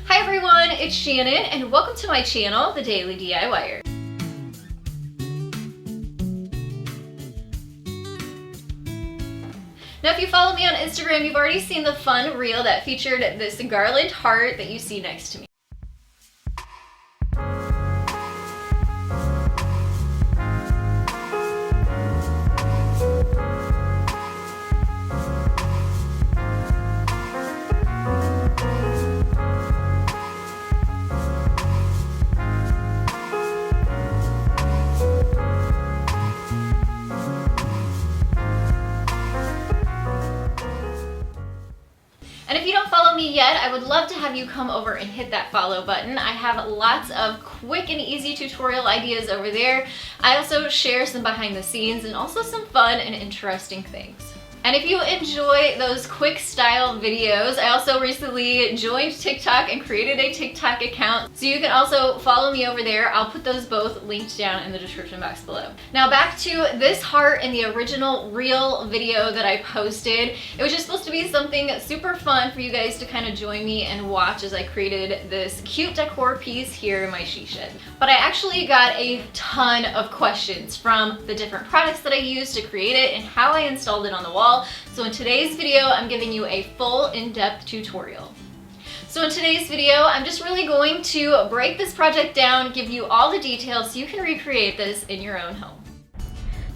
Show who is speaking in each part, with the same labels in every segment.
Speaker 1: Hi everyone, it's Shannon and welcome to my channel, The Daily DIYer. Now if you follow me on Instagram, you've already seen the fun reel that featured this garland heart that you see next to me. And if you don't follow me yet, I would love to have you come over and hit that follow button. I have lots of quick and easy tutorial ideas over there. I also share some behind the scenes and also some fun and interesting things. And if you enjoy those quick style videos, I also recently joined TikTok and created a TikTok account. So you can also follow me over there. I'll put those both linked down in the description box below. Now back to this heart in the original reel video that I posted. It was just supposed to be something super fun for you guys to kind of join me and watch as I created this cute decor piece here in my she shed. But I actually got a ton of questions from the different products that I used to create it and how I installed it on the wall. So in today's video, I'm giving you a full in-depth tutorial. So in today's video, I'm just really going to break this project down, give you all the details so you can recreate this in your own home.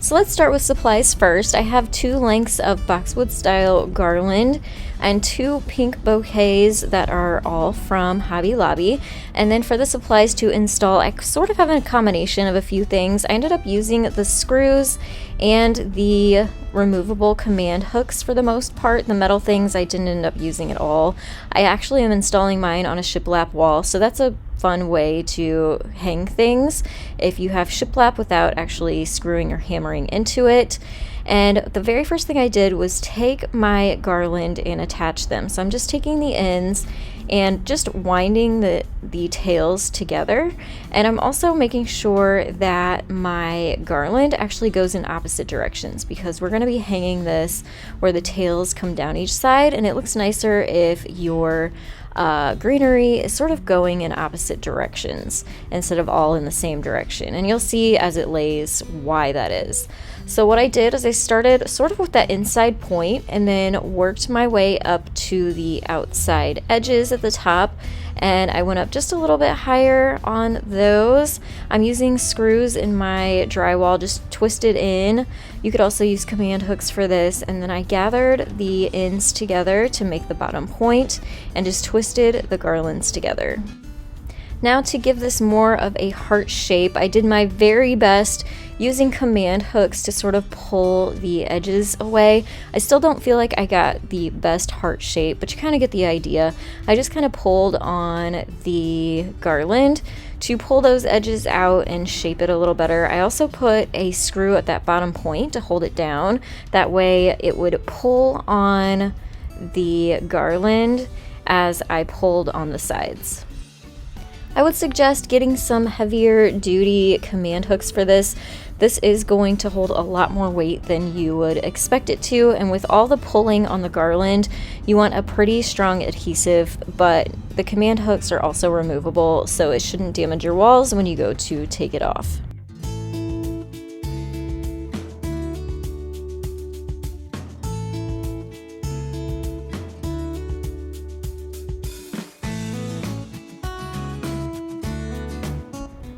Speaker 2: So let's start with supplies first. I have 2 lengths of boxwood style garland and 2 pink bouquets that are all from Hobby Lobby. And then for the supplies to install, I sort of have a combination of a few things. I ended up using the screws and the removable command hooks for the most part. The metal things I didn't end up using at all. I actually am installing mine on a shiplap wall, so that's a fun way to hang things if you have shiplap without actually screwing or hammering into it. And the very first thing I did was take my garland and attach them. So I'm just taking the ends and just winding the tails together. And I'm also making sure that my garland actually goes in opposite directions because we're going to be hanging this where the tails come down each side, and it looks nicer if your greenery is sort of going in opposite directions instead of all in the same direction. And you'll see as it lays why that is. So what I did is I started sort of with that inside point and then worked my way up to the outside edges at the top, and I went up just a little bit higher on those. I'm using screws in my drywall, just twisted in. You could also use command hooks for this, and then I gathered the ends together to make the bottom point and just twisted the garlands together. Now to give this more of a heart shape, I did my very best using command hooks to sort of pull the edges away. I still don't feel like I got the best heart shape, but you kind of get the idea. I just kind of pulled on the garland to pull those edges out and shape it a little better. I also put a screw at that bottom point to hold it down. That way it would pull on the garland as I pulled on the sides. I would suggest getting some heavier duty command hooks for this. This is going to hold a lot more weight than you would expect it to, and with all the pulling on the garland, you want a pretty strong adhesive, but the command hooks are also removable, so it shouldn't damage your walls when you go to take it off.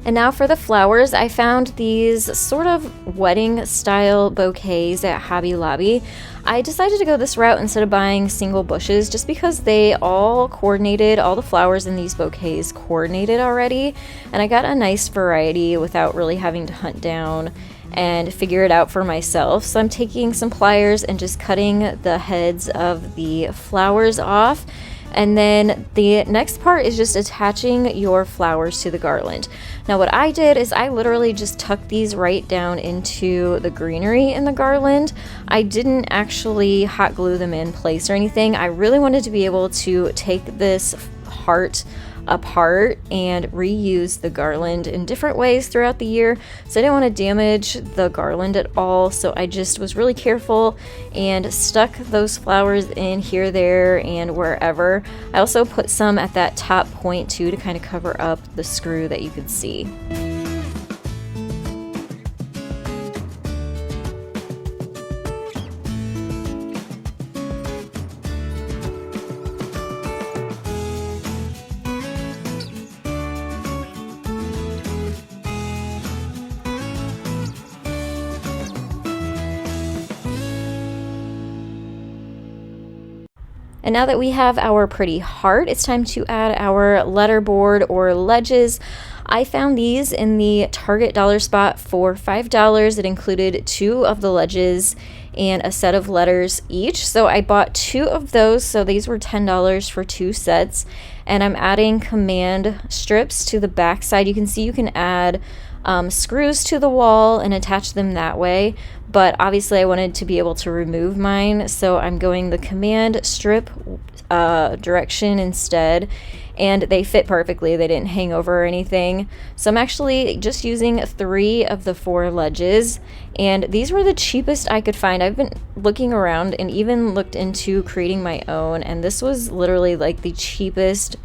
Speaker 2: And now for the flowers, I found these sort of wedding style bouquets at Hobby Lobby. I decided to go this route instead of buying single bushes just because they all coordinated, all the flowers in these bouquets coordinated already, and I got a nice variety without really having to hunt down and figure it out for myself. So I'm taking some pliers and just cutting the heads of the flowers off. And then the next part is just attaching your flowers to the garland. Now what I did is I literally just tucked these right down into the greenery in the garland. I didn't actually hot glue them in place or anything. I really wanted to be able to take this heart apart and reuse the garland in different ways throughout the year. So I didn't want to damage the garland at all, so I just was really careful and stuck those flowers in here, there, and wherever. I also put some at that top point too to kind of cover up the screw that you could see. And now that we have our pretty heart, it's time to add our letterboard or ledges. I found these in the Target dollar spot for $5. It included 2 of the ledges and a set of letters each. So I bought 2 of those. So these were $10 for 2 sets. And I'm adding command strips to the back side. You can see you can add screws to the wall and attach them that way, but obviously I wanted to be able to remove mine, so I'm going the command strip direction instead, and they fit perfectly. They didn't hang over or anything. So I'm actually just using 3 of the 4 ledges, and these were the cheapest I could find. I've been looking around and even looked into creating my own, and this was literally like the cheapest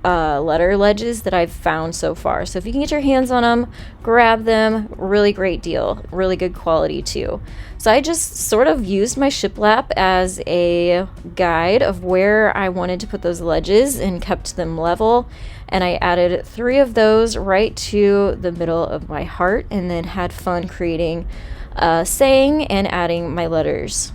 Speaker 2: letter ledges that I've found so far. So if you can get your hands on them, grab them. Really great deal, really good quality too. So I just sort of used my shiplap as a guide of where I wanted to put those ledges and kept them level, and I added 3 of those right to the middle of my heart, and then had fun creating a saying and adding my letters.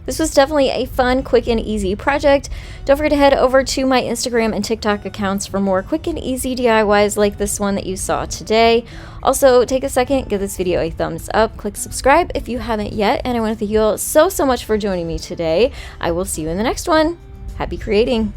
Speaker 2: This was definitely a fun, quick, and easy project. Don't forget to head over to my Instagram and TikTok accounts for more quick and easy DIYs like this one that you saw today. Also, take a second, give this video a thumbs up, click subscribe if you haven't yet, and I want to thank you all so much for joining me today. I will see you in the next one. Happy creating!